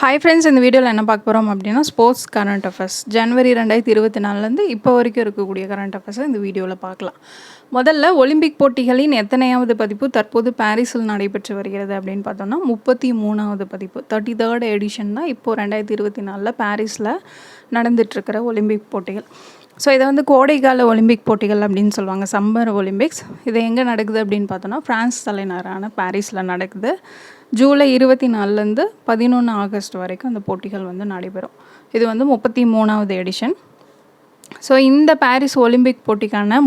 Hi friends, இந்த வீடியோவில் என்ன பார்க்க போகிறோம் அப்படின்னா ஸ்போர்ட்ஸ் கரண்ட் அஃபேர்ஸ் ஜனவரி 2024 இப்போ வரைக்கும் இருக்கக்கூடிய கரண்ட் அஃபேர்ஸை இந்த வீடியோவில் பார்க்கலாம். முதல்ல ஒலிம்பிக் போட்டிகளின் எத்தனையாவது பதிப்பு தற்போது பாரிஸில் நடைபெற்று வருகிறது அப்படின்னு பார்த்தோம்னா 33வது பதிப்பு 33rd எடிஷன் தான் இப்போது 2024 பாரிஸில் நடந்துகிட்ருக்கிற ஒலிம்பிக் போட்டிகள். ஸோ இதை வந்து கோடைக்கால ஒலிம்பிக் போட்டிகள் அப்படின்னு சொல்லுவாங்க, சம்மர் ஒலிம்பிக்ஸ். இது எங்கே நடக்குது அப்படின்னு பார்த்தோன்னா ஃப்ரான்ஸ் தலைநகரான பாரிஸில் நடக்குது. ஜூலை 24 11 ஆகஸ்ட் வரைக்கும் அந்த போட்டிகள் வந்து நடைபெறும். இது வந்து 33வது எடிஷன். ஸோ இந்த பாரிஸ் ஒலிம்பிக் போட்டிக்கான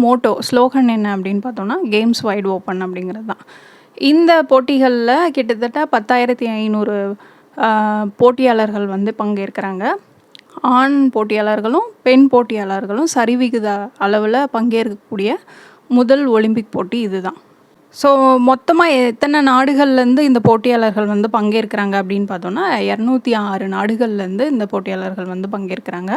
ஸ்லோகன் என்ன அப்படின்னு பார்த்தோன்னா கேம்ஸ் வைட் ஓப்பன் அப்படிங்கிறது தான். இந்த போட்டிகளில் கிட்டத்தட்ட 10,500 போட்டியாளர்கள் வந்து பங்கேற்கிறாங்க. ஆண் போட்டியாளர்களும் பெண் போட்டியாளர்களும் சரிவிகித அளவில் பங்கேற்கக்கூடிய முதல் ஒலிம்பிக் போட்டி இதுதான். ஸோ மொத்தமாக எத்தனை நாடுகள்லேருந்து இந்த போட்டியாளர்கள் வந்து பங்கேற்கிறாங்க அப்படின்னு பார்த்தோன்னா 206 நாடுகள்லேருந்து இந்த போட்டியாளர்கள் வந்து பங்கேற்கிறாங்க.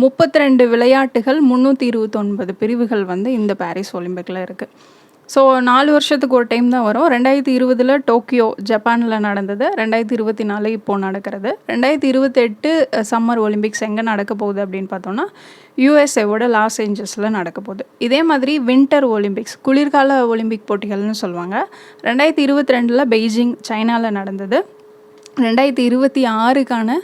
32 விளையாட்டுகள் 329 பிரிவுகள் வந்து இந்த பாரிஸ் ஒலிம்பிக்கில் இருக்குது. ஸோ 4 வருஷத்துக்கு ஒரு டைம் தான் வரும். 2020 டோக்கியோ ஜப்பானில் நடந்தது. 2024 இப்போது நடக்கிறது. 2028 சம்மர் ஒலிம்பிக்ஸ் எங்கே நடக்க போகுது அப்படின்னு பார்த்தோன்னா யூஎஸ்ஏவோட லாஸ் ஏஞ்சல்ஸில் நடக்க போகுது. இதே மாதிரி வின்டர் ஒலிம்பிக்ஸ் குளிர்கால ஒலிம்பிக் போட்டிகள்னு சொல்லுவாங்க. 2022 பெய்ஜிங் சைனாவில் நடந்தது. 2026க்கான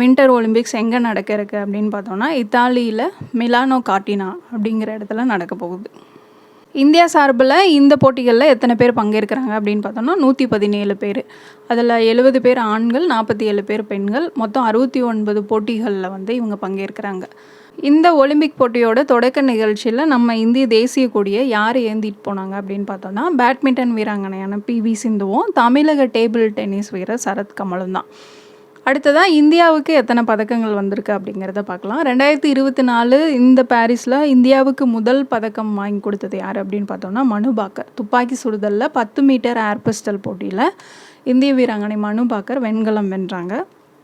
வின்டர் ஒலிம்பிக்ஸ் எங்கே நடக்க இருக்குது அப்படின்னு பார்த்தோன்னா இத்தாலியில் மிலானோ கார்டினா அப்படிங்கிற இடத்துல நடக்க போகுது. இந்தியா சார்பில் இந்த போட்டிகளில் எத்தனை பேர் பங்கேற்கிறாங்க அப்படின்னு பார்த்தோன்னா 117 பேர். அதில் 70 பேர் ஆண்கள், 47 பேர் பெண்கள். மொத்தம் 69 போட்டிகளில் வந்து இவங்க பங்கேற்கிறாங்க. இந்த ஒலிம்பிக் போட்டியோட தொடக்க நிகழ்ச்சியில் நம்ம இந்திய தேசிய கொடியை யார் ஏந்திட்டு போனாங்க அப்படின்னு பார்த்தோன்னா பேட்மிண்டன் வீராங்கனையான PV சிந்துவும் தமிழக டேபிள் டென்னிஸ் வீரர் சரத் கமலும் தான். அடுத்ததாக இந்தியாவுக்கு எத்தனை பதக்கங்கள் வந்திருக்கு அப்படிங்கிறத பார்க்கலாம். 2024 இந்த பாரிஸில் இந்தியாவுக்கு முதல் பதக்கம் வாங்கி கொடுத்தது யார் அப்படின்னு பார்த்தோம்னா மனு பாக்கர். துப்பாக்கி சுடுதலில் 10 மீட்டர் ஏர் பிஸ்டல் போட்டியில் இந்திய வீராங்கனை மனு பாக்கர் வெண்கலம் வென்றாங்க.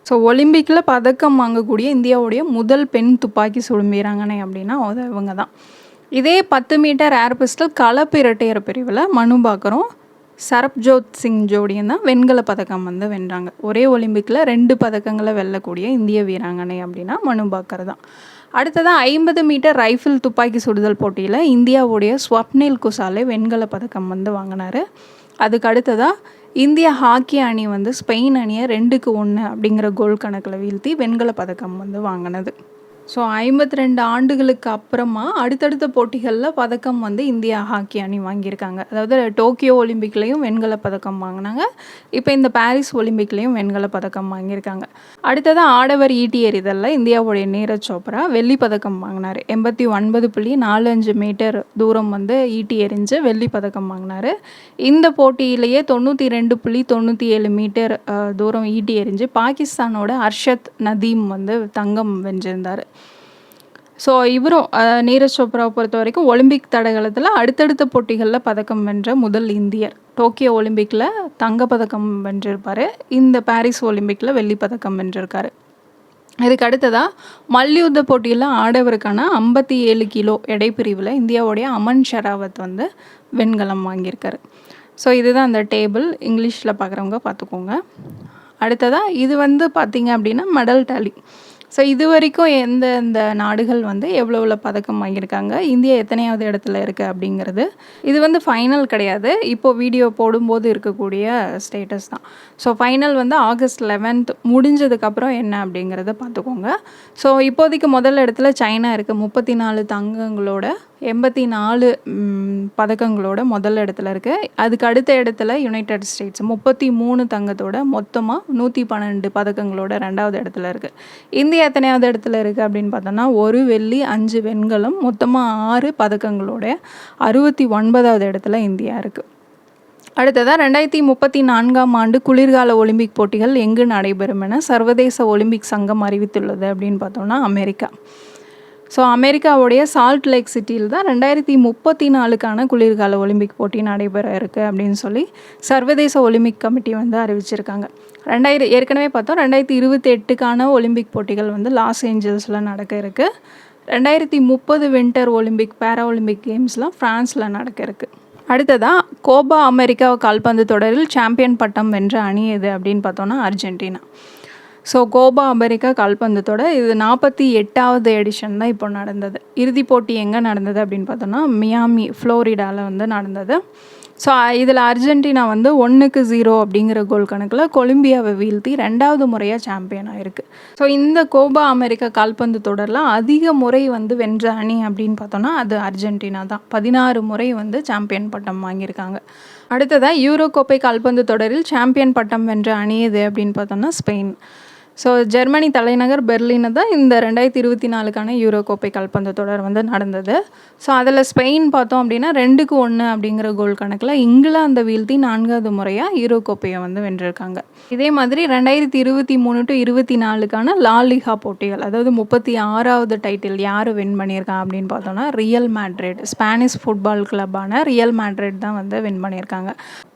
ஸோ ஒலிம்பிக்கில் பதக்கம் வாங்கக்கூடிய இந்தியாவுடைய முதல் பெண் துப்பாக்கி சுடும் வீராங்கனை அப்படின்னா இவங்க தான். இதே 10 மீட்டர் ஏர் பிஸ்டல் கலப்பு இரட்டையர் பிரிவில் மனு பாக்கரும் சரப்ஜோத் சிங் ஜோடியும் தான் வெண்கல பதக்கம் வந்து வென்றாங்க. ஒரே ஒலிம்பிக்கில் 2 பதக்கங்களை வெல்லக்கூடிய இந்திய வீராங்கனை அப்படின்னா மனு பாக்கர் தான். அடுத்ததாக 50 மீட்டர் ரைஃபிள் துப்பாக்கி சுடுதல் போட்டியில் இந்தியாவுடைய ஸ்வப்னில் குசாலே வெண்கல பதக்கம் வந்து வாங்கினார். அதுக்கு அடுத்ததாக இந்திய ஹாக்கி அணி வந்து ஸ்பெயின் அணியை 2-1 அப்படிங்கிற கோல் கணக்கில் வீழ்த்தி வெண்கல பதக்கம் வந்து வாங்கினது. ஸோ 52 ஆண்டுகளுக்கு அப்புறமா அடுத்தடுத்த போட்டிகளில் பதக்கம் வந்து இந்தியா ஹாக்கி அணி வாங்கியிருக்காங்க. அதாவது டோக்கியோ ஒலிம்பிக்லேயும் வெண்கல பதக்கம் வாங்கினாங்க. இப்போ இந்த பாரிஸ் ஒலிம்பிக்லேயும் வெண்கல பதக்கம் வாங்கியிருக்காங்க. அடுத்ததாக ஆடவர் ஈட்டி எறிதலில் இந்தியாவுடைய நீரஜ் சோப்ரா வெள்ளி பதக்கம் வாங்கினார். 89.45 மீட்டர் தூரம் வந்து ஈட்டி எறிஞ்சு வெள்ளி பதக்கம் வாங்கினார். இந்த போட்டியிலேயே 92.97 மீட்டர் தூரம் ஈட்டி எறிஞ்சு பாகிஸ்தானோட அர்ஷத் நதீம் வந்து தங்கம் வென்றிருந்தார். ஸோ இவரும் நீரஜ் சோப்ராவை பொறுத்த வரைக்கும் ஒலிம்பிக் தடகளத்தில் அடுத்தடுத்த போட்டிகளில் பதக்கம் வென்ற முதல் இந்தியர். டோக்கியோ ஒலிம்பிக்கில் தங்கப்பதக்கம் வென்றிருப்பார். இந்த பாரிஸ் ஒலிம்பிக்கில் வெள்ளி பதக்கம் வென்றிருக்காரு. இதுக்கு அடுத்ததாக மல்யுத்த போட்டியில் ஆடவருக்கான 57 கிலோ எடைப்பிரிவில் இந்தியாவுடைய அமன் ஷெராவத் வந்து வெண்கலம் வாங்கியிருக்காரு. ஸோ இதுதான் அந்த டேபிள். இங்கிலீஷில் பார்க்குறவங்க பார்த்துக்கோங்க. அடுத்ததாக இது வந்து பார்த்திங்க அப்படின்னா மெடல் டேலி. ஸோ இது வரைக்கும் எந்தெந்த நாடுகள் வந்து எவ்வளோ பதக்கம் வாங்கியிருக்காங்க, இந்தியா எத்தனையாவது இடத்துல இருக்குது அப்படிங்கிறது. இது வந்து ஃபைனல் கிடையாது, இப்போது வீடியோ போடும்போது இருக்கக்கூடிய ஸ்டேட்டஸ் தான். ஸோ ஃபைனல் வந்து ஆகஸ்ட் 11 முடிஞ்சதுக்கப்புறம் என்ன அப்படிங்கிறத பார்த்துக்கோங்க. ஸோ இப்போதைக்கு முதல் இடத்துல சைனா இருக்குது 34 தங்கங்களோட 84 பதக்கங்களோட முதல் இடத்துல இருக்குது. அதுக்கு அடுத்த இடத்துல யுனைடெட் ஸ்டேட்ஸ் 33 தங்கத்தோட மொத்தமாக 112 பதக்கங்களோட 2வது இடத்துல இருக்குது. இந்தியா எத்தனையாவது இடத்துல இருக்குது அப்படின்னு பார்த்தோன்னா 1 வெள்ளி 5 வெண்கலம் மொத்தமாக 6 பதக்கங்களோட 69வது இடத்துல இந்தியா இருக்குது. அடுத்ததாக 2034 ஆண்டு குளிர்கால ஒலிம்பிக் போட்டிகள் எங்கு நடைபெறும் என சர்வதேச ஒலிம்பிக் சங்கம் அறிவித்துள்ளது அப்படின்னு பார்த்தோன்னா அமெரிக்கா. ஸோ அமெரிக்காவுடைய சால்ட் லேக் சிட்டியில் தான் 2034க்கான குளிர்கால ஒலிம்பிக் போட்டி நடைபெற இருக்குது அப்படின்னு சொல்லி சர்வதேச ஒலிம்பிக் கமிட்டி வந்து அறிவிச்சிருக்காங்க. ஏற்கனவே பார்த்தோம் 2028க்கான ஒலிம்பிக் போட்டிகள் வந்து லாஸ் ஏஞ்சல்ஸில் நடக்க இருக்குது. 2030 வின்டர் ஒலிம்பிக் பேரா ஒலிம்பிக் கேம்ஸ்லாம் ஃப்ரான்ஸில் நடக்க இருக்குது. அடுத்ததாக கோபா அமெரிக்கா கால்பந்து தொடரில் சாம்பியன் பட்டம் வென்ற அணி எது அப்படின்னு பார்த்தோன்னா அர்ஜென்டினா. ஸோ கோபா அமெரிக்கா கால்பந்து தொடர் இது 48வது எடிஷன் தான் இப்போ நடந்தது. இறுதிப் போட்டி எங்கே நடந்தது அப்படின்னு பார்த்தோன்னா மியாமி ஃப்ளோரிடாவில் வந்து நடந்தது. ஸோ இதில் அர்ஜென்டினா வந்து 1-0 அப்படிங்கிற கோல் கணக்கில் கொலம்பியாவை வீழ்த்தி 2வது முறையாக சாம்பியன் ஆயிருக்கு. ஸோ இந்த கோபா அமெரிக்கா கால்பந்து தொடரில் அதிக முறை வந்து வென்ற அணி அப்படின்னு பார்த்தோன்னா அது அர்ஜென்டினா தான். 16 முறை வந்து சாம்பியன் பட்டம் வாங்கியிருக்காங்க. அடுத்ததாக யூரோ கோப்பை கால்பந்து தொடரில் சாம்பியன் பட்டம் வென்ற அணி எது அப்படின்னு பார்த்தோன்னா ஸ்பெயின். ஸோ ஜெர்மனி தலைநகர் பெர்லினை தான் இந்த 2024க்கான யூரோ கோப்பை கால்பந்து தொடர் வந்து நடந்தது. ஸோ அதில் ஸ்பெயின் பார்த்தோம் அப்படின்னா 2-1 அப்படிங்கிற கோல் கணக்கில் இங்கிலாந்தை வீழ்த்தி 4வது முறையாக யூரோ கோப்பையை வந்து வென்றிருக்காங்க. இதே மாதிரி 2023-24க்கான லாலிகா போட்டிகள், அதாவது 36வது டைட்டில் யார் வின் பண்ணியிருக்காங்க அப்படின்னு பார்த்தோன்னா ரியல் மேட்ரிட், ஸ்பானிஷ் ஃபுட்பால் கிளப்பான ரியல் மேட்ரிட் தான் வந்து வின் பண்ணியிருக்காங்க.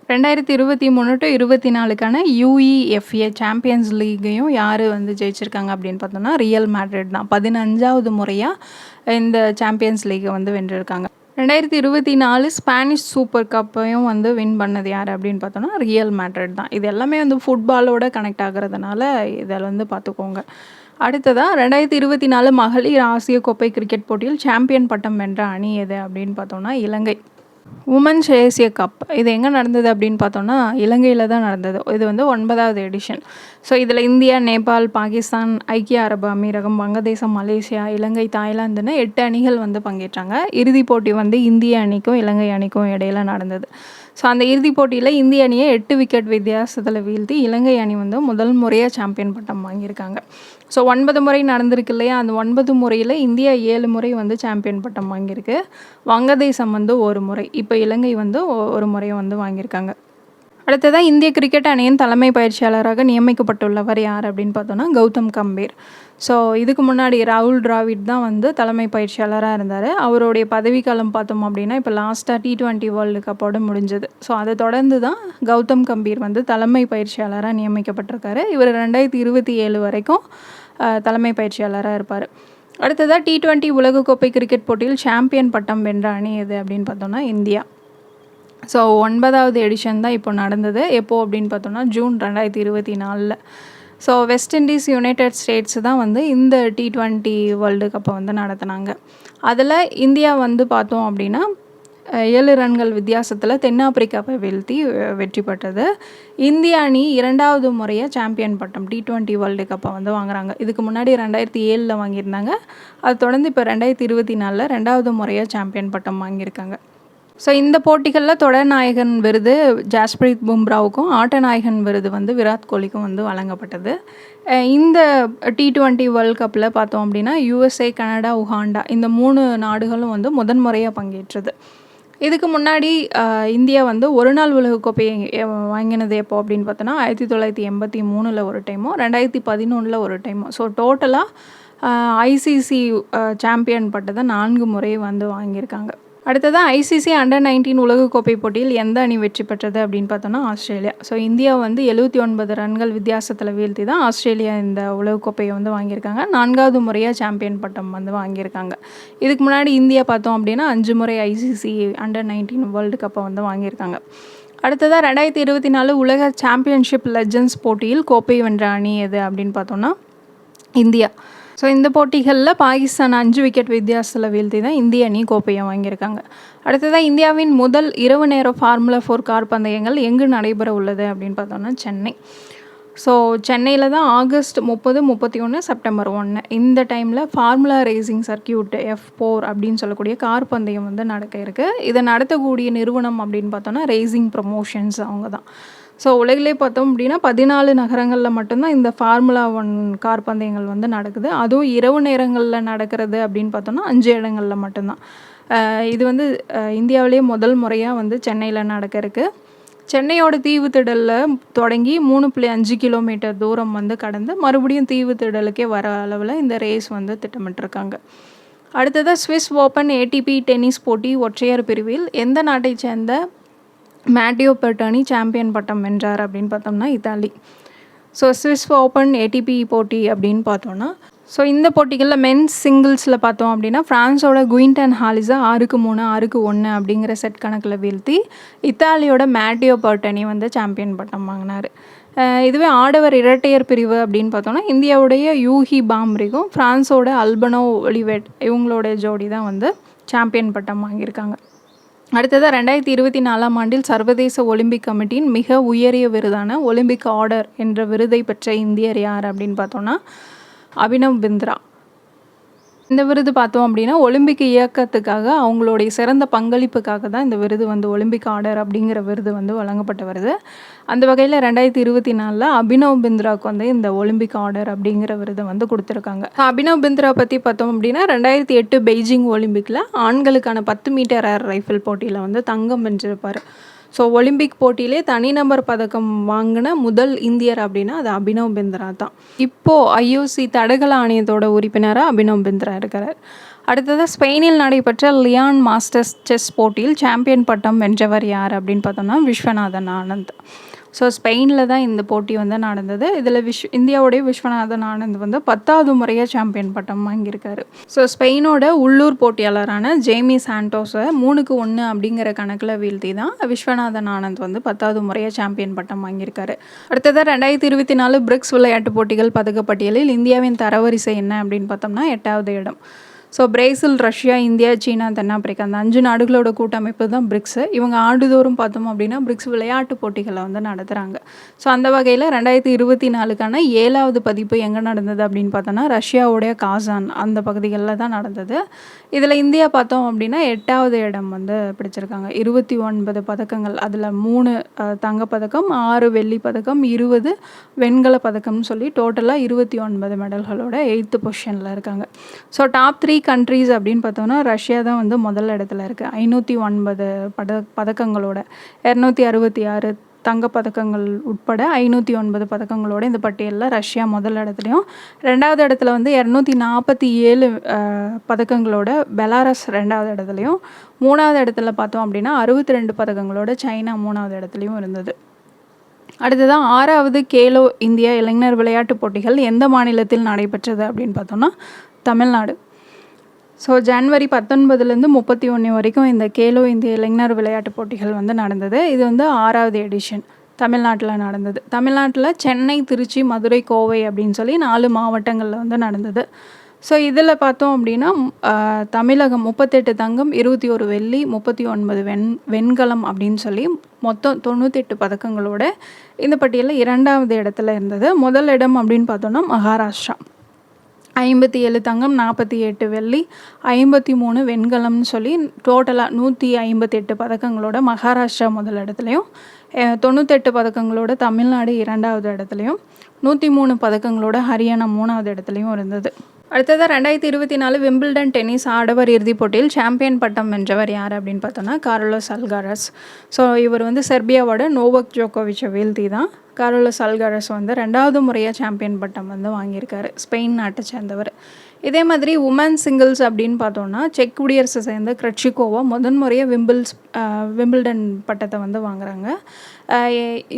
2023-24க்கான UEFA சாம்பியன்ஸ் லீக்கையும் யார் வந்து ஜெயிச்சிருக்காங்க அப்படின்னு பார்த்தோன்னா ரியல் மேட்ரிட் தான். 15வது முறையாக இந்த சாம்பியன்ஸ் லீக்கை வந்து வென்றிருக்காங்க. 2024 ஸ்பானிஷ் சூப்பர் கப்பையும் வந்து வின் பண்ணது யார் அப்படின்னு பார்த்தோன்னா ரியல் மேட்ரிட் தான். இது எல்லாமே வந்து ஃபுட்பாலோட கனெக்ட் ஆகிறதுனால இதில் வந்து பார்த்துக்கோங்க. அடுத்ததாக 2024 மகளிர் ஆசிய கோப்பை கிரிக்கெட் போட்டியில் சாம்பியன் பட்டம் வென்ற அணி எது அப்படின்னு பார்த்தோன்னா இலங்கை. உமன்ஸ் ஏசிய கப் இது எங்கே நடந்தது அப்படின்னு பார்த்தோன்னா இலங்கையில் தான் நடந்தது. இது வந்து 9வது எடிஷன். ஸோ இதில் இந்தியா, நேபாள், பாகிஸ்தான், ஐக்கிய அரபு அமீரகம், வங்கதேசம், மலேசியா, இலங்கை, தாய்லாந்துன்னு 8 அணிகள் வந்து பங்கேற்றாங்க. இறுதிப் போட்டி வந்து இந்திய அணிக்கும் இலங்கை அணிக்கும் இடையில நடந்தது. ஸோ அந்த இறுதிப் போட்டியில் இந்திய அணியை 8 விக்கெட் வித்தியாசத்தில் வீழ்த்தி இலங்கை அணி வந்து முதல் முறையாக சாம்பியன் பட்டம் வாங்கியிருக்காங்க. ஸோ 9 முறை நடந்திருக்கு இல்லையா, அந்த 9 முறையில் இந்தியா 7 முறை வந்து சாம்பியன் பட்டம் வாங்கியிருக்கு. வங்கதேசம் வந்து 1 முறை, இப்போ இலங்கை வந்து 1 முறை வந்து வாங்கியிருக்காங்க. அடுத்ததாக இந்திய கிரிக்கெட் அணியின் தலைமை பயிற்சியாளராக நியமிக்கப்பட்டுள்ளவர் யார் அப்படின்னு பார்த்தோன்னா கௌதம் கம்பீர். ஸோ இதுக்கு முன்னாடி ராகுல் டிராவிட் தான் வந்து தலைமை பயிற்சியாளராக இருந்தார். அவருடைய பதவிக்காலம் பார்த்தோம் அப்படின்னா இப்போ லாஸ்ட்டாக T20 வேர்ல்டு கப்போடு முடிஞ்சது. ஸோ அதை தொடர்ந்து தான் கௌதம் கம்பீர் வந்து தலைமை பயிற்சியாளராக நியமிக்கப்பட்டிருக்காரு. இவர் 2027 வரைக்கும் தலைமை பயிற்சியாளராக இருப்பார். அடுத்ததாக T20 உலகக்கோப்பை கிரிக்கெட் போட்டியில் சாம்பியன் பட்டம் வென்ற அணி எது அப்படின்னு பார்த்தோன்னா இந்தியா. ஸோ 9வது எடிஷன் தான் இப்போ நடந்தது. எப்போது அப்படின்னு பார்த்தோன்னா June 2024. So west Indies, United states தான் வந்து இந்த T20 வேர்ல்டு கப்பை வந்து நடத்தினாங்க. அதில் இந்தியா வந்து பார்த்தோம் அப்படின்னா 7 ரன்கள் வித்தியாசத்தில் தென்னாப்பிரிக்காவை வீழ்த்தி வெற்றி பெற்றது. இந்திய அணி 2வது முறையாக சாம்பியன் பட்டம் T20 வேர்ல்டு கப்பை வந்து வாங்குறாங்க. இதுக்கு முன்னாடி 2007 வாங்கியிருந்தாங்க. அது தொடர்ந்து இப்போ 2024 2வது முறையாக சாம்பியன் பட்டம் வாங்கியிருக்காங்க. ஸோ இந்த போட்டிகளில் தொடர் நாயகன் விருது ஜாஸ்பிரீத் பும்ராவுக்கும், ஆட்ட நாயகன் விருது வந்து விராட் கோலிக்கும் வந்து வழங்கப்பட்டது. இந்த T20 வேர்ல்ட் கப்பில் பார்த்தோம் அப்படின்னா USA, கனடா, உகாண்டா இந்த 3 நாடுகளும் வந்து முதன்முறையாக பங்கேற்றது. இதுக்கு முன்னாடி இந்தியா வந்து ஒரு நாள் உலகக்கோப்பை வாங்கினது எப்போ அப்படின்னு பார்த்தோன்னா 1983 ஒரு டைமும் 2011 ஒரு டைமும். ஸோ டோட்டலாக ICC சாம்பியன் பட்டதை 4 முறை வந்து வாங்கியிருக்காங்க. அடுத்ததாக ICC Under-19 உலகக்கோப்பை போட்டியில் எந்த அணி வெற்றி பெற்றது அப்படின்னு பார்த்தோன்னா ஆஸ்திரேலியா. ஸோ இந்தியா வந்து 79 ரன்கள் வித்தியாசத்தில் வீழ்த்தி தான் ஆஸ்திரேலியா இந்த உலகக்கோப்பையை வந்து வாங்கியிருக்காங்க. 4வது முறையாக சாம்பியன் பட்டம் வந்து வாங்கியிருக்காங்க. இதுக்கு முன்னாடி இந்தியா பார்த்தோம் அப்படின்னா 5 முறை ICC Under-19 வேர்ல்டு கப்பை வந்து வாங்கியிருக்காங்க. அடுத்ததாக 2024 உலக சாம்பியன்ஷிப் லெஜண்ட்ஸ் போட்டியில் கோப்பை வென்ற அணி எது அப்படின்னு பார்த்தோன்னா இந்தியா. ஸோ இந்த போட்டிகளில் பாகிஸ்தான் 5 விக்கெட் வித்தியாசத்தில் வீழ்த்தி தான் இந்திய அணி கோப்பையை வாங்கியிருக்காங்க. அடுத்ததாக இந்தியாவின் முதல் இரவு நேர ஃபார்முலா 4 கார் பந்தயங்கள் எங்கு நடைபெற உள்ளது அப்படின்னு பார்த்தோன்னா சென்னை. ஸோ சென்னையில் தான் ஆகஸ்ட் 30, 31, செப்டம்பர் 1 இந்த டைமில் ஃபார்முலா ரேசிங் சர்க்கியூட் F4 அப்படின்னு சொல்லக்கூடிய கார் பந்தயம் வந்து நடக்க இருக்குது. இதை நடத்தக்கூடிய நிறுவனம் அப்படின்னு பார்த்தோன்னா ரேசிங் ப்ரமோஷன்ஸ் அவங்க தான். ஸோ உலகிலே பார்த்தோம் அப்படின்னா 14 நகரங்களில் மட்டும்தான் இந்த ஃபார்முலா 1 கார் பந்தயங்கள் வந்து நடக்குது. அதுவும் இரவு நேரங்களில் நடக்கிறது அப்படின்னு பார்த்தோன்னா 5 இடங்களில் மட்டும்தான். இது வந்து இந்தியாவிலேயே முதல் முறையாக வந்து சென்னையில் நடக்க இருக்குது. சென்னையோட தீவுத்திடலில் தொடங்கி 3.5 கிலோமீட்டர் தூரம் வந்து கடந்து மறுபடியும் தீவுத்திடலுக்கே வர அளவில் இந்த ரேஸ் வந்து திட்டமிட்டிருக்காங்க. அடுத்ததாக ஸ்விஸ் ஓப்பன் ATP டென்னிஸ் போட்டி ஒற்றையர் பிரிவில் எந்த நாட்டை சேர்ந்த மேட்டியோ பெர்டானி சாம்பியன் பட்டம் வென்றார் அப்படின்னு பார்த்தோம்னா Italy. So Swiss open ATP போட்டி அப்படின்னு பார்த்தோன்னா ஸோ இந்த போட்டிகளில் மென்ஸ் சிங்கிள்ஸில் பார்த்தோம் அப்படின்னா ஃப்ரான்ஸோட குயின்டன் ஹாலிஸா 6-3, 6-1 அப்படிங்கிற செட் கணக்கில் வீழ்த்தி இத்தாலியோட மேட்டியோ பெர்டானி வந்து சாம்பியன் பட்டம் வாங்கினார். இதுவே ஆடவர் இரட்டையர் பிரிவு அப்படின்னு பார்த்தோன்னா இந்தியாவுடைய யூஹி பாம்ரிக்கும் ஃப்ரான்ஸோட அல்பனோ ஒலிவெட் இவங்களோட ஜோடி தான் வந்து சாம்பியன் பட்டம் வாங்கியிருக்காங்க. அடுத்ததாக 2024 ஆண்டில் சர்வதேச ஒலிம்பிக் கமிட்டியின் மிக உயரிய விருதான ஒலிம்பிக் ஆர்டர் என்ற விருதை பெற்ற இந்தியர் யார் அப்படின்னு பார்த்தோன்னா அபினவ் பிந்த்ரா. இந்த விருது பார்த்தோம் அப்படின்னா ஒலிம்பிக் இயக்கத்துக்காக அவங்களுடைய சிறந்த பங்களிப்புக்காக தான் இந்த விருது வந்து ஒலிம்பிக் ஆர்டர் அப்படிங்கிற விருது வந்து வழங்கப்பட்ட வருது. அந்த வகையில் 2024 அபினவ் பிந்த்ராவுக்கு வந்து இந்த ஒலிம்பிக் ஆர்டர் அப்படிங்கிற விருதை வந்து கொடுத்துருக்காங்க. அபினவ் பிந்த்ரா பற்றி பார்த்தோம் அப்படின்னா 2008 பெய்ஜிங் ஒலிம்பிக்கில் ஆண்களுக்கான 10 மீட்டர் ஏர் ரைஃபிள் போட்டியில் வந்து தங்கம் வென்றிருப்பார். ஸோ ஒலிம்பிக் போட்டியிலே தனிநபர் பதக்கம் வாங்கின முதல் இந்தியர் அப்படின்னா அது அபினவ் பிந்த்ரா தான். இப்போது ஐஓசி தடகள ஆணையத்தோட உறுப்பினராக அபினவ் பிந்த்ரா இருக்கிறார். அடுத்ததாக ஸ்பெயினில் நடைபெற்ற லியான் மாஸ்டர்ஸ் செஸ் போட்டியில் சாம்பியன் பட்டம் வென்றவர் யார் அப்படின்னு பார்த்தோம்னா விஸ்வநாதன் ஆனந்த். ஸோ ஸ்பெயினில் தான் இந்த போட்டி வந்து நடந்தது. இதில் இந்தியாவுடைய விஸ்வநாதன் ஆனந்த் வந்து 10வது முறையாக சாம்பியன் பட்டம் வாங்கியிருக்காரு. ஸோ ஸ்பெயினோட உள்ளூர் போட்டியாளரான ஜேமி சாண்டோஸை 3-1 அப்படிங்கிற கணக்கில் வீழ்த்தி தான் விஸ்வநாதன் ஆனந்த் வந்து 10வது முறையாக சாம்பியன் பட்டம் வாங்கியிருக்காரு. அடுத்ததாக 2024 பிரிக்ஸ் விளையாட்டுப் போட்டிகள் பதக்கப்பட்டியலில் இந்தியாவின் தரவரிசை என்ன அப்படின்னு பார்த்தோம்னா 8வது இடம். ஸோ பிரேசில், ரஷ்யா, இந்தியா, சீனா, தென்னாப்பிரிக்கா அந்த 5 நாடுகளோட கூட்டமைப்பு தான் பிரிக்ஸு. இவங்க ஆண்டுதோறும் பார்த்தோம் அப்படின்னா பிரிக்ஸ் விளையாட்டு போட்டிகளை வந்து நடத்துகிறாங்க. ஸோ அந்த வகையில் 2024க்கான 7வது பதிப்பு எங்கே நடந்தது அப்படின்னு பார்த்தோன்னா ரஷ்யாவுடைய காசான் அந்த பகுதிகளில் தான் நடந்தது. இதில் இந்தியா பார்த்தோம் அப்படின்னா 8வது இடம் வந்து பிடிச்சிருக்காங்க. 29 பதக்கங்கள், அதில் 3 தங்கப்பதக்கம், 6 வெள்ளி பதக்கம், 20 வெண்கல பதக்கம்னு சொல்லி டோட்டலாக 29 மெடல்களோட 8th பொசிஷனில் இருக்காங்க. ஸோ டாப் 3 கண்ட்ரீஸ் அப்படின்னு பார்த்தோன்னா ரஷ்யா தான் வந்து முதல் இடத்துல இருக்குது. 509 பதக்கங்களோட 266 தங்கப்பதக்கங்கள் உட்பட 509 பதக்கங்களோட இந்த பட்டியலில் ரஷ்யா முதல் இடத்துலையும், 2வது இடத்துல வந்து 247 பதக்கங்களோட பெலாரஸ் 2வது இடத்துலையும், 3வது இடத்துல பார்த்தோம் அப்படின்னா 62 பதக்கங்களோட சைனா 3வது இடத்துலையும் இருந்தது. அடுத்ததான் 6வது கேலோ இந்தியா இளைஞர் விளையாட்டுப் போட்டிகள் எந்த மாநிலத்தில் நடைபெற்றது அப்படின்னு பார்த்தோம்னா தமிழ்நாடு. ஸோ ஜனவரி 19 31 வரைக்கும் இந்த கேலோ இந்திய இளைஞர் விளையாட்டுப் போட்டிகள் வந்து நடந்தது. இது வந்து 6வது எடிஷன் தமிழ்நாட்டில் நடந்தது. தமிழ்நாட்டில் சென்னை, திருச்சி, மதுரை, கோவை அப்படின்னு சொல்லி 4 மாவட்டங்களில் வந்து நடந்தது. ஸோ இதில் பார்த்தோம் அப்படின்னா தமிழகம் 38 தங்கம், 21 வெள்ளி, 39 வெண்கலம் அப்படின்னு சொல்லி மொத்தம் 98 பதக்கங்களோட இந்த பட்டியலில் 2வது இடத்துல இருந்தது. முதல் இடம் அப்படின்னு பார்த்தோன்னா மகாராஷ்டிரா 57 தங்கம், 48 வெள்ளி, 53 வெண்கலம்னு சொல்லி டோட்டலாக 158 பதக்கங்களோட மகாராஷ்டிரா முதல் இடத்துலையும், 98 பதக்கங்களோட தமிழ்நாடு 2வது இடத்துலையும், 103 பதக்கங்களோட ஹரியானா 3வது இடத்துலையும் இருந்தது. அடுத்ததாக 2024 விம்பிள்டன் டென்னிஸ் ஆடவர் இறுதிப் போட்டியில் சாம்பியன் பட்டம் வென்றவர் யார் அப்படின்னு பார்த்தோன்னா கார்லோஸ் அல்காரஸ். ஸோ இவர் வந்து செர்பியாவோட நோவக் ஜோகோவிச்சை வீழ்த்தி தான் கார்லோஸ் அல்காரஸ் வந்து 2வது முறையாக சாம்பியன் பட்டம் வந்து வாங்கியிருக்காரு. ஸ்பெயின் நாட்டை சேர்ந்தவர். இதே மாதிரி உமன் சிங்கிள்ஸ் அப்படின்னு பார்த்தோன்னா செக் குடியரசை சேர்ந்த கிரெட்சிகோவா முதன்முறையாக விம்பிள்டன் பட்டத்தை வந்து வாங்குறாங்க.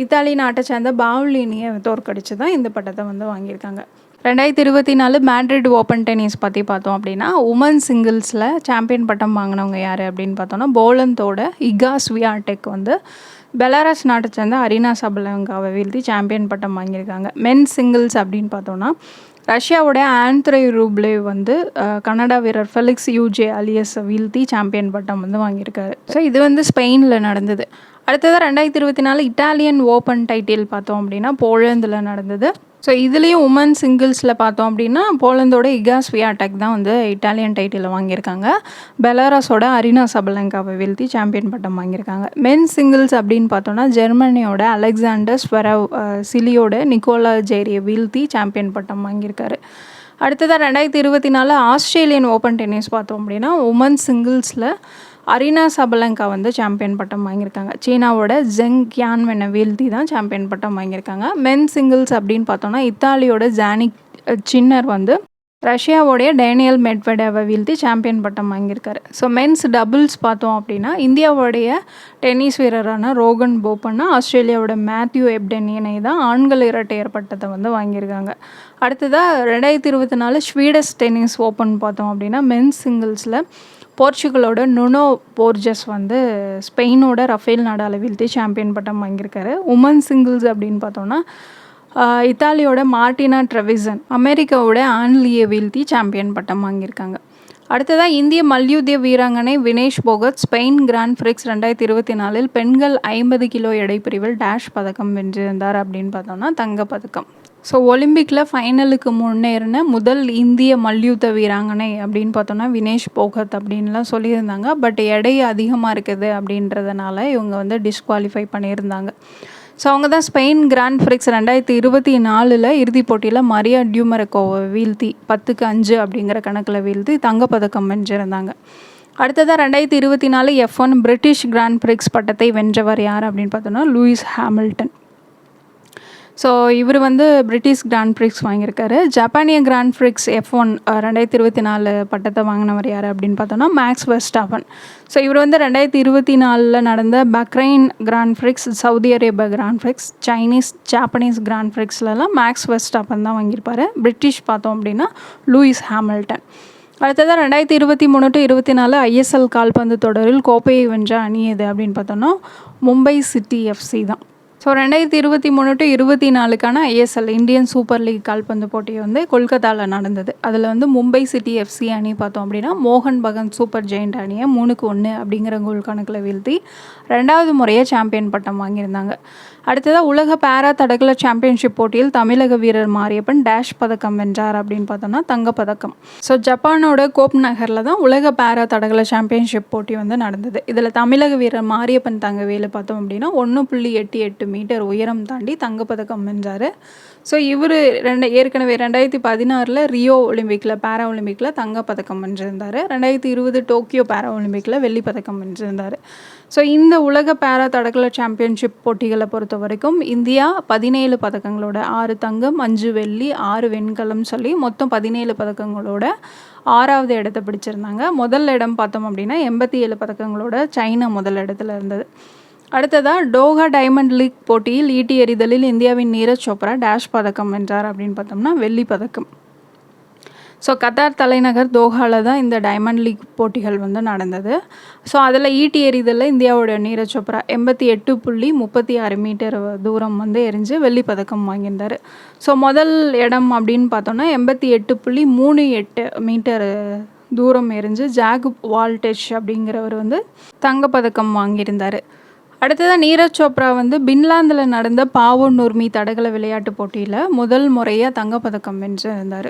இத்தாலி நாட்டை சேர்ந்த பாவ்லினியை தோற்கடிச்சு தான் இந்த பட்டத்தை வந்து வாங்கியிருக்காங்க. 2024 மேட்ரிட் ஓப்பன் டென்னிஸ் பற்றி பார்த்தோம் அப்படின்னா உமன் சிங்கிள்ஸில் சாம்பியன் பட்டம் வாங்கினவங்க யார் அப்படின்னு பார்த்தோன்னா போலந்தோட இகா ஸ்வியாடெக் வந்து பெலாரஸ் நாட்டை சேர்ந்த அரினா சபலங்காவை வீழ்த்தி சாம்பியன் பட்டம் வாங்கியிருக்காங்க. மென் சிங்கிள்ஸ் அப்படின்னு பார்த்தோன்னா ரஷ்யாவோட ஆண்ட்ரே ரூப்லேவ் வந்து கனடா வீரர் ஃபெலிக்ஸ் யூஜே அலியஸை வீழ்த்தி சாம்பியன் பட்டம் வந்து வாங்கியிருக்காரு. ஸோ இது வந்து ஸ்பெயினில் நடந்தது. அடுத்ததாக 2024 இட்டாலியன் ஓப்பன் டைட்டில் பார்த்தோம் அப்படின்னா போலந்தில் நடந்தது. ஸோ இதுலேயும் உமன் சிங்கிள்ஸில் பார்த்தோம் அப்படின்னா போலந்தோட இகா ஸ்வியாடெக் தான் வந்து இட்டாலியன் டைட்டில் வாங்கியிருக்காங்க. பெலாரஸோட அரினா சபலங்காவை வீழ்த்தி சாம்பியன் பட்டம் வாங்கியிருக்காங்க. மென் சிங்கிள்ஸ் அப்படின்னு பார்த்தோன்னா ஜெர்மனியோட அலெக்சாண்டர் ஸ்வெரவ், சிலியோட நிக்கோலா ஜேரியை வீழ்த்தி சாம்பியன் பட்டம் வாங்கியிருக்காரு. அடுத்ததாக 2024 ஆஸ்திரேலியன் ஓப்பன் டென்னிஸ் பார்த்தோம் அப்படின்னா உமன் சிங்கிள்ஸில் அரினா சபலங்கா வந்து சாம்பியன் பட்டம் வாங்கியிருக்காங்க. சீனாவோட ஜெங் கியான்வெனை வீழ்த்தி தான் சாம்பியன் பட்டம் வாங்கியிருக்காங்க. மென் சிங்கிள்ஸ் அப்படின்னு பார்த்தோன்னா இத்தாலியோட ஜானிக் சின்னர் வந்து ரஷ்யாவோடைய டேனியல் மெட்வெடேவை வீழ்த்தி சாம்பியன் பட்டம் வாங்கியிருக்காரு. ஸோ மென்ஸ் டபுள்ஸ் பார்த்தோம் அப்படின்னா இந்தியாவுடைய டென்னிஸ் வீரரான ரோகன் போபண்ணா ஆஸ்திரேலியாவோட மேத்யூ எப்டன் இணை தான் ஆண்கள் இரட்டையர் பட்டத்தை வந்து வாங்கியிருக்காங்க. அடுத்ததாக 2024 ஸ்வீடிஷ் டென்னிஸ் ஓப்பன் பார்த்தோம் அப்படின்னா மென்ஸ் சிங்கிள்ஸில் போர்ச்சுகலோட நுனோ போர்ஜஸ் வந்து ஸ்பெயினோட ரஃபேல் நடாலை வீழ்த்தி சாம்பியன் பட்டம் வாங்கியிருக்காரு. உமன் சிங்கிள்ஸ் அப்படின்னு பார்த்தோன்னா இத்தாலியோட மார்டினா ட்ரெவிசன் அமெரிக்காவோட ஆன்லியை வீழ்த்தி சாம்பியன் பட்டம் வாங்கியிருக்காங்க. அடுத்ததாக இந்திய மல்யுத்த வீராங்கனை Vinesh Phogat Spain grand prix 2024 பெண்கள் 50 கிலோ எடை பிரிவில் டேஷ் பதக்கம் வென்றிருந்தார் அப்படின்னு பார்த்தோம்னா தங்கப்பதக்கம். ஸோ ஒலிம்பிக்கில் ஃபைனலுக்கு முன்னேறின முதல் இந்திய மல்யுத்த வீராங்கனை அப்படின்னு பார்த்தோன்னா வினேஷ் போகத் அப்படின்லாம் சொல்லியிருந்தாங்க. பட் எடை அதிகமாக இருக்குது அப்படின்றதுனால இவங்க வந்து டிஸ்குவாலிஃபை பண்ணியிருந்தாங்க. ஸோ அவங்க தான் ஸ்பெயின் கிராண்ட் பிரிக்ஸ் 2024 இறுதிப் போட்டியில் மரியா டியூமெரக்கோவை வீழ்த்தி 10-5 அப்படிங்கிற கணக்கில் வீழ்த்தி தங்கப்பதக்கம் வென்றிருந்தாங்க. அடுத்ததாக 2024 F1 பிரிட்டிஷ் கிராண்ட் பிரிக்ஸ் பட்டத்தை வென்றவர் யார் அப்படின்னு பார்த்தோன்னா லூயிஸ் ஹாமில்டன். ஸோ இவர் வந்து பிரிட்டிஷ் கிராண்ட் பிரிக்ஸ் வாங்கியிருக்காரு. ஜப்பானிய கிராண்ட் பிரிக்ஸ் F1 2024 பட்டத்தை வாங்கினவர் யார் அப்படின்னு பார்த்தோன்னா மேக்ஸ் வெர்ஸ்டாப்பன். ஸோ இவர் வந்து 2024 நடந்த Bahrain Grand Prix, Saudi Arabia Grand Prix, Japanese Grand பிரிக்ஸ்லலாம் மேக்ஸ் வெர்ஸ்டாப்பன் தான் வாங்கியிருப்பார். பிரிட்டிஷ் பார்த்தோம் அப்படின்னா லூயிஸ் ஹாமில்டன். அடுத்ததாக 2023-24 ISL கால்பந்து தொடரில் கோப்பையை வென்ற அணி எது அப்படின்னு பார்த்தோன்னா மும்பை சிட்டி FC தான். So 2023-24 ISL Indian super league கால்பந்து போட்டி வந்து கொல்கத்தாவில் நடந்தது. அதில் வந்து மும்பை சிட்டி FC அணி பார்த்தோம் அப்படின்னா மோகன் பகான் சூப்பர் ஜெயிண்ட் அணியை 3-1 அப்படிங்கிற கோல் கணக்கில் வீழ்த்தி 2வது முறையாக சாம்பியன் பட்டம் வாங்கியிருந்தாங்க. அடுத்ததாக உலக பேரா தடகள சாம்பியன்ஷிப் போட்டியில் தமிழக வீரர் மாரியப்பன் டேஷ் பதக்கம் வென்றார் அப்படின்னு பார்த்தோன்னா தங்கப்பதக்கம். ஸோ ஜப்பானோட கோப் நகரில் தான் உலக பேரா தடகள சாம்பியன்ஷிப் போட்டி வந்து நடந்தது. இதில் தமிழக வீரர் மாரியப்பன் தங்கவேலு பார்த்தோம் அப்படின்னா 1.88 மீட்டர் உயரம் தாண்டி தங்கப்பதக்கம் வென்றார். ஸோ இவர் ஏற்கனவே 2016 ரியோ ஒலிம்பிக்கில் பேரா ஒலிம்பிக்கில் தங்கப்பதக்கம் வென்றிருந்தார். 2020 டோக்கியோ பேரா ஒலிம்பிக்கில் வெள்ளிப்பதக்கம் வென்றிருந்தார். ஸோ இந்த உலக பேரா தடகள சாம்பியன்ஷிப் போட்டிகளை பொறுத்த வரைக்கும் இந்தியா 17 பதக்கங்களோட 6 தங்கம் 5 வெள்ளி 6 வெண்கலம் சொல்லி மொத்தம் 17 பதக்கங்களோட 6வது இடத்தை பிடிச்சிருந்தாங்க. முதல் இடம் பார்த்தோம் அப்படின்னா 87 பதக்கங்களோட சைனா முதல் இடத்துல இருந்தது. அடுத்ததாக டோஹா டைமண்ட் லீக் போட்டியில் ஈட்டி எறிதலில் இந்தியாவின் நீரஜ் சோப்ரா டேஷ் பதக்கம் வென்றார் அப்படின்னு பார்த்தோம்னா வெள்ளி பதக்கம். ஸோ கத்தார் தலைநகர் தோஹாவில் தான் இந்த டைமண்ட் லீக் போட்டிகள் வந்து நடந்தது. ஸோ அதில் ஈட்டி எறிதலில் இந்தியாவோட நீரஜ் சோப்ரா 88.36 மீட்டர் தூரம் வந்து எரிஞ்சு வெள்ளி பதக்கம் வாங்கியிருந்தார். ஸோ முதல் இடம் அப்படின்னு பார்த்தோன்னா 88.38 மீட்டர் தூரம் எரிஞ்சு ஜாக் வால்டெஷ் அப்படிங்கிறவர் வந்து தங்கப்பதக்கம் வாங்கியிருந்தார். அடுத்ததாக நீரஜ் சோப்ரா வந்து பின்லாந்தில் நடந்த பாவோ நூர்மி தடகள விளையாட்டு போட்டியில் முதல் முறையாக தங்கப்பதக்கம் வென்றிருந்தார்.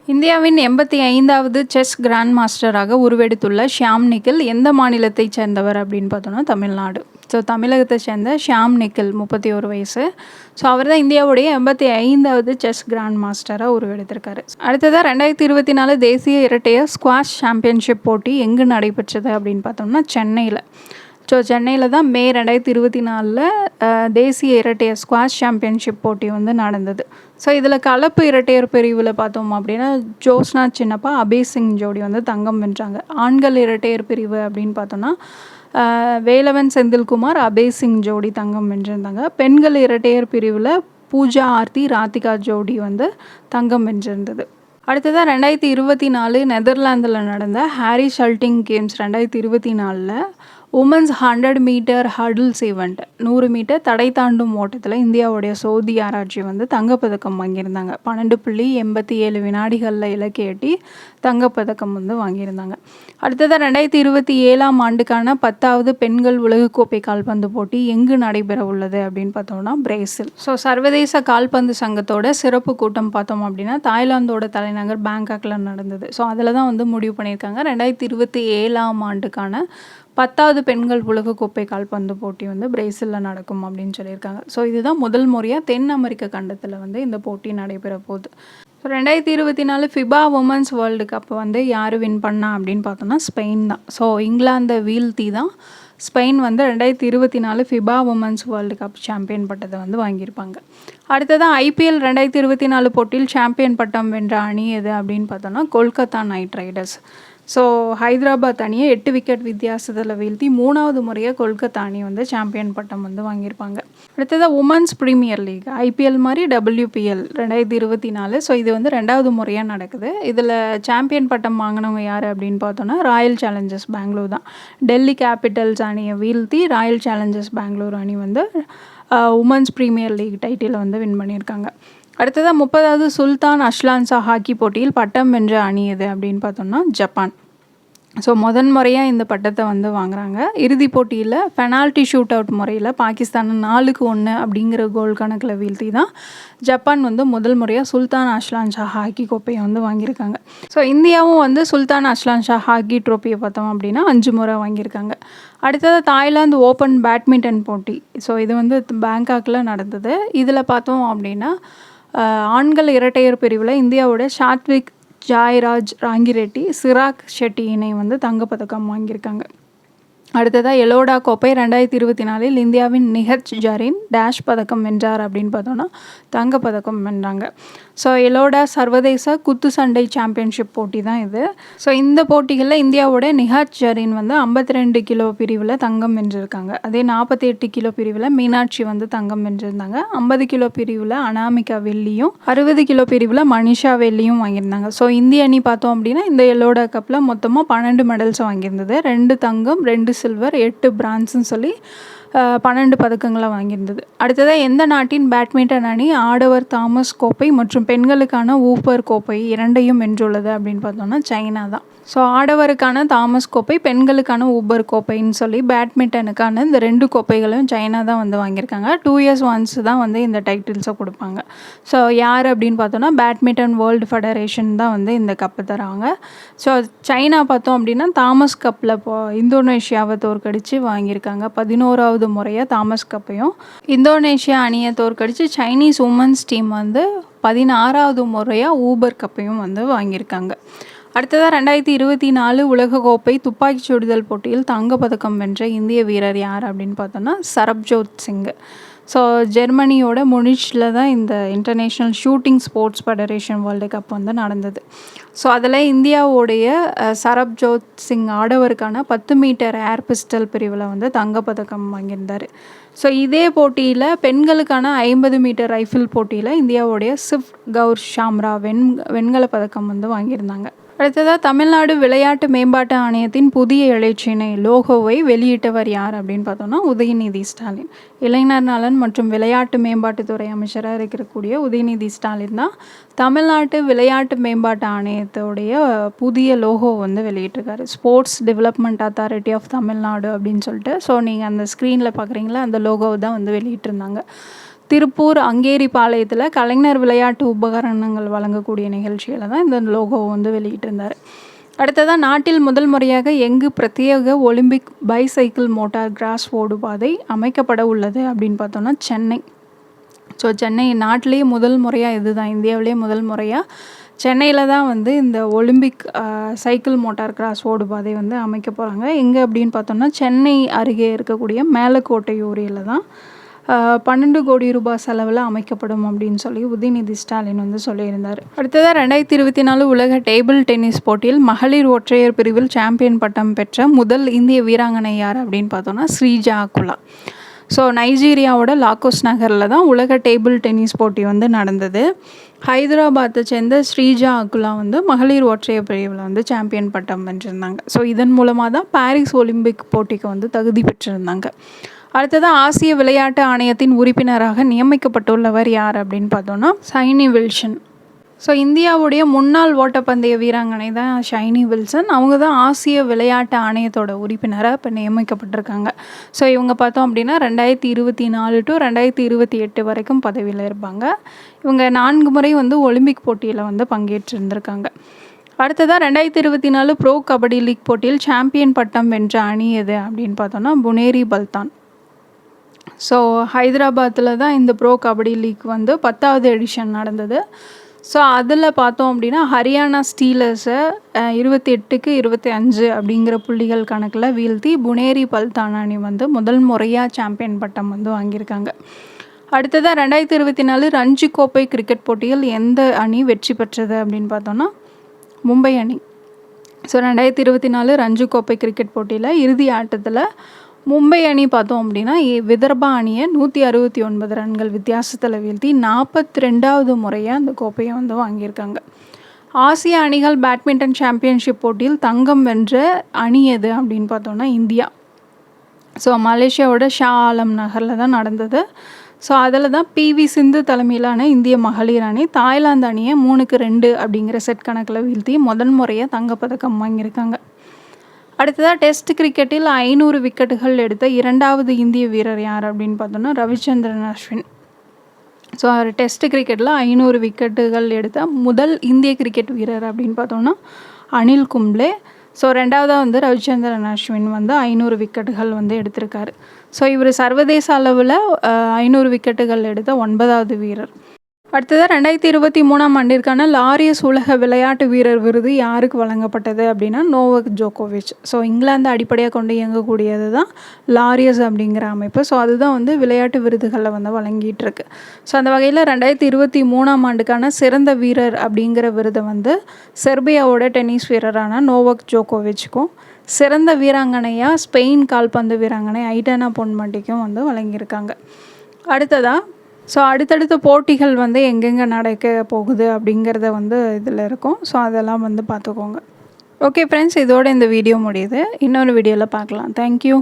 இந்தியாவின் 85வது செஸ் கிராண்ட் மாஸ்டராக உருவெடுத்துள்ள ஷியாம் நிக்கில் எந்த மாநிலத்தைச் சேர்ந்தவர் அப்படின்னு பார்த்தோன்னா தமிழ்நாடு. ஸோ தமிழகத்தை சேர்ந்த ஷியாம் நிக்கில் 31 வயசு. ஸோ அவர் தான் இந்தியாவுடைய 85வது செஸ் கிராண்ட் மாஸ்டராக உருவெடுத்திருக்காரு. அடுத்ததாக 2024 தேசிய இரட்டையர் ஸ்குவாஷ் சாம்பியன்ஷிப் போட்டி எங்கு நடைபெற்றது அப்படின்னு பார்த்தோம்னா சென்னையில். ஸோ சென்னையில் தான் மே 2024 தேசிய இரட்டையர் ஸ்குவாஷ் சாம்பியன்ஷிப் போட்டி வந்து நடந்தது. ஸோ இதில் கலப்பு இரட்டையர் பிரிவில் பார்த்தோம் அப்படின்னா ஜோஸ்னா சின்னப்பா அபய் சிங் ஜோடி வந்து தங்கம் வென்றாங்க. ஆண்கள் இரட்டையர் பிரிவு அப்படின்னு பார்த்தோன்னா வேலவன் செந்தில்குமார் அபய் சிங் ஜோடி தங்கம் வென்றிருந்தாங்க. பெண்கள் இரட்டையர் பிரிவில் பூஜா ஆர்த்தி ராதிகா ஜோடி வந்து தங்கம் வென்றிருந்தது. அடுத்ததாக 2024 நெதர்லாந்தில் நடந்த Harry Schulting games 2024 women's 100 metre hurdles event 100 metre தடை தாண்டும் ஓட்டத்தில் இந்தியாவுடைய சோதி ஆராய்ச்சி வந்து தங்கப்பதக்கம் வாங்கியிருந்தாங்க. 12.87 வினாடிகளில் இலக்கை எட்டி தங்கப்பதக்கம் வந்து வாங்கியிருந்தாங்க. அடுத்ததாக 2027 ஆண்டுக்கான 10வது பெண்கள் உலகக்கோப்பை கால்பந்து போட்டி எங்கு நடைபெற உள்ளது அப்படின்னு பார்த்தோம்னா பிரேசில். ஸோ சர்வதேச கால்பந்து சங்கத்தோட சிறப்பு கூட்டம் பார்த்தோம் அப்படின்னா தாய்லாந்தோட தலைநகர் பேங்காக்கில் நடந்தது. ஸோ அதில் தான் வந்து முடிவு பண்ணியிருக்காங்க 2027 ஆண்டுக்கான 10வது பெண்கள் உலகக்கோப்பை கால்பந்து போட்டி வந்து பிரேசிலில் நடக்கும் அப்படின்னு சொல்லியிருக்காங்க. ஸோ இதுதான் முதல் முறையாக தென் அமெரிக்க கண்டத்தில் வந்து இந்த போட்டி நடைபெற போகுது. So 2024 FIFA women's world cup வந்து யார் வின் பண்ணா அப்படின்னு பார்த்தோம்னா ஸ்பெயின் தான். ஸோ இங்கிலாந்தை வீழ்த்தி தான் ஸ்பெயின் வந்து 2024 FIFA women's world cup champion பட்டத்தை வந்து வாங்கியிருப்பாங்க. அடுத்ததான் IPL 2024 போட்டியில் சாம்பியன் பட்டம் வென்ற அணி எது அப்படின்னு பார்த்தோன்னா Kolkata night Riders. So Hyderabad அணியை 8 விக்கெட் வித்தியாசத்தில் வீழ்த்தி 3வது முறையாக கொல்கத்தா அணி வந்து சாம்பியன் பட்டம் வந்து வாங்கியிருப்பாங்க. அடுத்ததாக உமன்ஸ் ப்ரீமியர் லீக் ஐபிஎல் மாதிரி WPL 2024. ஸோ இது வந்து 2வது முறையாக நடக்குது. இதில் சாம்பியன் பட்டம் வாங்கினவங்க யார் அப்படின்னு பார்த்தோன்னா ராயல் சேலஞ்சர்ஸ் பெங்களூர் தான். டெல்லி கேபிட்டல்ஸ் அணியை வீழ்த்தி ராயல் சேலஞ்சர்ஸ் பெங்களூர் அணி வந்து உமன்ஸ் ப்ரீமியர் லீக் டைட்டிலை வந்து வின் பண்ணியிருக்காங்க. அடுத்ததாக 30வது சுல்தான் அஸ்லான் ஷா ஹாக்கி போட்டியில் பட்டம் வென்ற அணி எது அப்படின்னு பார்த்தோம்னா ஜப்பான். ஸோ முறையாக இந்த பட்டத்தை வந்து வாங்குகிறாங்க. இறுதிப் போட்டியில் பெனால்ட்டி ஷூட் அவுட் முறையில் பாகிஸ்தானை 4-1 அப்படிங்கிற கோல் கணக்கில் வீழ்த்தி தான் ஜப்பான் வந்து முதல் முறையாக சுல்தான் அஸ்லான் ஷா ஹாக்கி கோப்பையை வந்து வாங்கியிருக்காங்க. ஸோ இந்தியாவும் வந்து சுல்தான் அஸ்லான் ஷா ஹாக்கி ட்ரோஃபியை பார்த்தோம் அப்படின்னா 5 முறை வாங்கியிருக்காங்க. அடுத்தது தாய்லாந்து ஓப்பன் பேட்மிண்டன் போட்டி. ஸோ இது வந்து பேங்காக்கில் நடந்தது. இதில் பார்த்தோம் அப்படின்னா ஆண்கள் இரட்டையர் பிரிவில் இந்தியாவோட சாத்விக் ஜாய்ராஜ் ராங்கிரெட்டி சிராக் ஷெட்டி இணை வந்து தங்கப்பதக்கம் வாங்கியிருக்காங்க. அடுத்ததாக எலோடா கோப்பை 2024 இந்தியாவின் நிஹத் ஜரீன் டேஷ் பதக்கம் வென்றார் அப்படின்னு பார்த்தோன்னா தங்கப்பதக்கம் வென்றாங்க. ஸோ எலோடா சர்வதேச குத்துச்சண்டை சாம்பியன்ஷிப் போட்டி தான் இது. ஸோ இந்த போட்டிகளில் இந்தியாவோட நிஹத் ஜரீன் வந்து 52 கிலோ பிரிவில் தங்கம் வென்றிருக்காங்க. அதே 48 கிலோ பிரிவில் மீனாட்சி வந்து தங்கம் வென்றிருந்தாங்க. 50 கிலோ பிரிவில் அனாமிகா வெள்ளியும் 60 கிலோ பிரிவில் மனிஷா வெள்ளியும் வாங்கியிருந்தாங்க. ஸோ இந்திய அணி பார்த்தோம் அப்படின்னா இந்த எலோடா கப்பில் மொத்தமாக 12 மெடல்ஸ் வாங்கியிருந்தது. 2 தங்கம் 2 சில்வர் 8 பிரான்ஸ்ன்னு சொல்லி 12 பதக்கங்களை வாங்கியிருந்தது. அடுத்ததாக எந்த நாட்டின் பேட்மிண்டன் அணி ஆடவர் தாமஸ் கோப்பை மற்றும் பெண்களுக்கான ஊப்பர் கோப்பை இரண்டையும் வென்றுள்ளது அப்படின்னு பார்த்தோம்னா சைனா தான். ஸோ ஆடவருக்கான தாமஸ் கோப்பை பெண்களுக்கான ஊப்பர் கோப்பைன்னு சொல்லி பேட்மிண்டனுக்கான இந்த 2 கோப்பைகளும் சைனா தான் வந்து வாங்கியிருக்காங்க. 2 இயர்ஸ் ஒன்ஸ் தான் வந்து இந்த டைட்டில்ஸை கொடுப்பாங்க. ஸோ யார் அப்படின்னு பார்த்தோன்னா பேட்மிண்டன் வேர்ல்டு ஃபெடரேஷன் தான் வந்து இந்த கப்பு தராங்க. ஸோ சைனா பார்த்தோம் அப்படின்னா தாமஸ் கப்பில் இந்தோனேஷியாவை தோற்கடித்து வாங்கியிருக்காங்க. 11வது முறையாக தாமஸ் கப்பையும் இந்தோனேஷியா அணியை தோற்கடித்து சைனீஸ் உமன்ஸ் டீம் வந்து 16வது முறையாக ஊபர் கப்பையும் வந்து வாங்கியிருக்காங்க. அடுத்ததாக 2024 உலகக்கோப்பை துப்பாக்கிச் சுடுதல் போட்டியில் தங்கப்பதக்கம் வென்ற இந்திய வீரர் யார் அப்படின்னு பார்த்தோன்னா சரப்ஜோத் சிங். ஸோ ஜெர்மனியோட முனிச்சில் தான் இந்த international shooting sports federation world cup வந்து நடந்தது. ஸோ அதில் இந்தியாவுடைய சரப்ஜோத் சிங் ஆடவருக்கான 10 மீட்டர் ஏர் பிஸ்டல் பிரிவில் வந்து தங்கப்பதக்கம் வாங்கியிருந்தார். ஸோ இதே போட்டியில் பெண்களுக்கான 50 மீட்டர் ரைஃபிள் போட்டியில் இந்தியாவுடைய சிவ் கௌர் ஷாம்ரா வெண்கல பதக்கம் வந்து வாங்கியிருந்தாங்க. அடுத்ததாக தமிழ்நாடு விளையாட்டு மேம்பாட்டு ஆணையத்தின் புதிய இலைச்சினை லோகோவை வெளியிட்டவர் யார் அப்படின்னு பார்த்தோன்னா உதயநிதி ஸ்டாலின். இளைஞர் நலன் மற்றும் விளையாட்டு மேம்பாட்டுத்துறை அமைச்சராக இருக்கக்கூடிய உதயநிதி ஸ்டாலின் தான் தமிழ்நாட்டு விளையாட்டு மேம்பாட்டு ஆணையத்தோடைய புதிய லோகோ வந்து வெளியிட்டிருக்காரு. Sports development authority of Tamil Nadu அப்படின்னு சொல்லிட்டு. ஸோ நீங்கள் அந்த ஸ்க்ரீனில் பார்க்குறீங்களா, அந்த லோகோவை தான் வந்து வெளியிட்டிருந்தாங்க. திருப்பூர் அங்கேரிபாளையத்தில் கலைஞர் விளையாட்டு உபகரணங்கள் வழங்கக்கூடிய நிகழ்ச்சியில் தான் இந்த லோகோவை வந்து வெளியிட்டிருந்தார். அடுத்ததாக நாட்டில் முதல் முறையாக எங்கு பிரத்யேக ஒலிம்பிக் பைசைக்கிள் மோட்டார் கிராஸ் ஓடுபாதை அமைக்கப்பட உள்ளது அப்படின்னு பார்த்தோன்னா சென்னை. ஸோ சென்னை நாட்டிலேயே முதல் முறையாக இது தான், இந்தியாவிலேயே முதல் முறையாக சென்னையில் தான் வந்து இந்த ஒலிம்பிக் சைக்கிள் மோட்டார் கிராஸ் ஓடுபாதை வந்து அமைக்க போகிறாங்க. எங்கே அப்படின்னு பார்த்தோம்னா சென்னை அருகே இருக்கக்கூடிய மேலக்கோட்டை ஊரில் தான் 12 கோடி ரூபாய் செலவில் அமைக்கப்படும் அப்படின்னு சொல்லி உதயநிதி ஸ்டாலின் வந்து சொல்லியிருந்தார். அடுத்ததாக 2024 உலக டேபிள் டென்னிஸ் போட்டியில் மகளிர் ஒற்றையர் பிரிவில் சாம்பியன் பட்டம் பெற்ற முதல் இந்திய வீராங்கனை யார் அப்படின்னு பார்த்தோன்னா ஸ்ரீஜா அகுலா. ஸோ நைஜீரியாவோட லாகோஸ் நகரில் தான் உலக டேபிள் டென்னிஸ் போட்டி வந்து நடந்தது. ஹைதராபாத்தை சேர்ந்த ஸ்ரீஜா அகுலா வந்து மகளிர் ஒற்றையர் பிரிவில் வந்து சாம்பியன் பட்டம் வென்றிருந்தாங்க. ஸோ இதன் மூலமாக தான் பாரிஸ் ஒலிம்பிக் போட்டிக்கு வந்து தகுதி பெற்றிருந்தாங்க. அடுத்ததாக ஆசிய விளையாட்டு ஆணையத்தின் உறுப்பினராக நியமிக்கப்பட்டுள்ளவர் யார் அப்படின்னு பார்த்தோன்னா ஷைனி வில்சன். ஸோ இந்தியாவுடைய முன்னாள் ஓட்டப்பந்தய வீராங்கனை தான் ஷைனி வில்சன். அவங்க தான் ஆசிய விளையாட்டு ஆணையத்தோட உறுப்பினராக இப்போ நியமிக்கப்பட்டிருக்காங்க. ஸோ இவங்க பார்த்தோம் அப்படின்னா 2024 to 2028 வரைக்கும் பதவியில் இருப்பாங்க. இவங்க 4 முறை வந்து ஒலிம்பிக் போட்டியில் வந்து பங்கேற்றிருந்திருக்காங்க. அடுத்ததாக 2024 ப்ரோ கபடி லீக் போட்டியில் சாம்பியன் பட்டம் வென்ற அணி எது அப்படின்னு பார்த்தோன்னா புனேரி பல்தான். ஸோ ஹைதராபாத்தில் தான் இந்த ப்ரோ கபடி லீக் வந்து 10வது எடிஷன் நடந்தது. ஸோ அதில் பார்த்தோம் அப்படின்னா ஹரியானா ஸ்டீலர்ஸை 28க்கு 25 அப்படிங்கிற புள்ளிகள் கணக்கில் வீழ்த்தி புனேரி பல்தான் அணி வந்து முதல் முறையாக சாம்பியன் பட்டம் வந்து வாங்கியிருக்காங்க. அடுத்ததாக 2024 ரஞ்சி கோப்பை கிரிக்கெட் போட்டியில் எந்த அணி வெற்றி பெற்றது அப்படின்னு பார்த்தோன்னா மும்பை அணி. ஸோ 2024 ரஞ்சி கோப்பை கிரிக்கெட் போட்டியில் இறுதி ஆட்டத்தில் மும்பை அணி பார்த்தோம் அப்படின்னா விதர்பா அணியை 169 ரன்கள் வித்தியாசத்தில் வீழ்த்தி 42வது முறையாக அந்த கோப்பையை வந்து வாங்கியிருக்காங்க. ஆசிய அணிகள் பேட்மிண்டன் சாம்பியன்ஷிப் போட்டியில் தங்கம் வென்ற அணி எது அப்படின்னு பார்த்தோன்னா இந்தியா. ஸோ மலேசியாவோட ஷா ஆலம் நகரில் தான் நடந்தது. ஸோ அதில் தான் பிவி சிந்து தலைமையிலான இந்திய மகளிர் அணி தாய்லாந்து அணியை 3-2 அப்படிங்கிற செட் கணக்கில் வீழ்த்தி முறையாக தங்கப்பதக்கம் வாங்கியிருக்காங்க. அடுத்ததாக டெஸ்ட் கிரிக்கெட்டில் 500 விக்கெட்டுகள் எடுத்த 2வது இந்திய வீரர் யார் அப்படின்னு பார்த்தோன்னா ரவிச்சந்திரன் அஸ்வின். ஸோ அவர் டெஸ்ட் கிரிக்கெட்டில் 500 விக்கெட்டுகள் எடுத்த முதல் இந்திய கிரிக்கெட் வீரர் அப்படின்னு பார்த்தோன்னா அனில் கும்ப்ளே. ஸோ 2வதாக வந்து ரவிச்சந்திரன் அஸ்வின் வந்து 500 விக்கெட்டுகள் வந்து எடுத்திருக்காரு. ஸோ இவர் சர்வதேச அளவில் 500 விக்கெட்டுகள் எடுத்த 9வது வீரர். அடுத்ததாக 2023ஆம் ஆண்டிற்கான லாரியஸ் உலக விளையாட்டு வீரர் விருது யாருக்கு வழங்கப்பட்டது அப்படின்னா நோவக் ஜோகோவிச். ஸோ இங்கிலாந்து அடிப்படையாக கொண்டு இயங்கக்கூடியது தான் லாரியஸ் அப்படிங்கிற அமைப்பு. ஸோ அதுதான் வந்து விளையாட்டு விருதுகளை வந்து வழங்கிட்டு இருக்கு. ஸோ அந்த வகையில் 2023ஆம் ஆண்டுக்கான சிறந்த வீரர் அப்படிங்கிற விருதை வந்து செர்பியாவோட டென்னிஸ் வீரரான நோவக் ஜோகோவிச்சுக்கும் சிறந்த வீராங்கனையாக ஸ்பெயின் கால்பந்து வீராங்கனை ஐடானா பொன்மண்டிக்கும் வந்து வழங்கியிருக்காங்க. அடுத்தடுத்த போட்டிகள் வந்து எங்கெங்கே நடக்க போகுது அப்படிங்கிறத வந்து இதில் இருக்கும். ஸோ அதெல்லாம் வந்து பார்த்துக்கோங்க. ஓகே ஃப்ரெண்ட்ஸ், இதோட இந்த வீடியோ முடியுது. இன்னொரு வீடியோவில் பார்க்கலாம். தேங்க்யூ.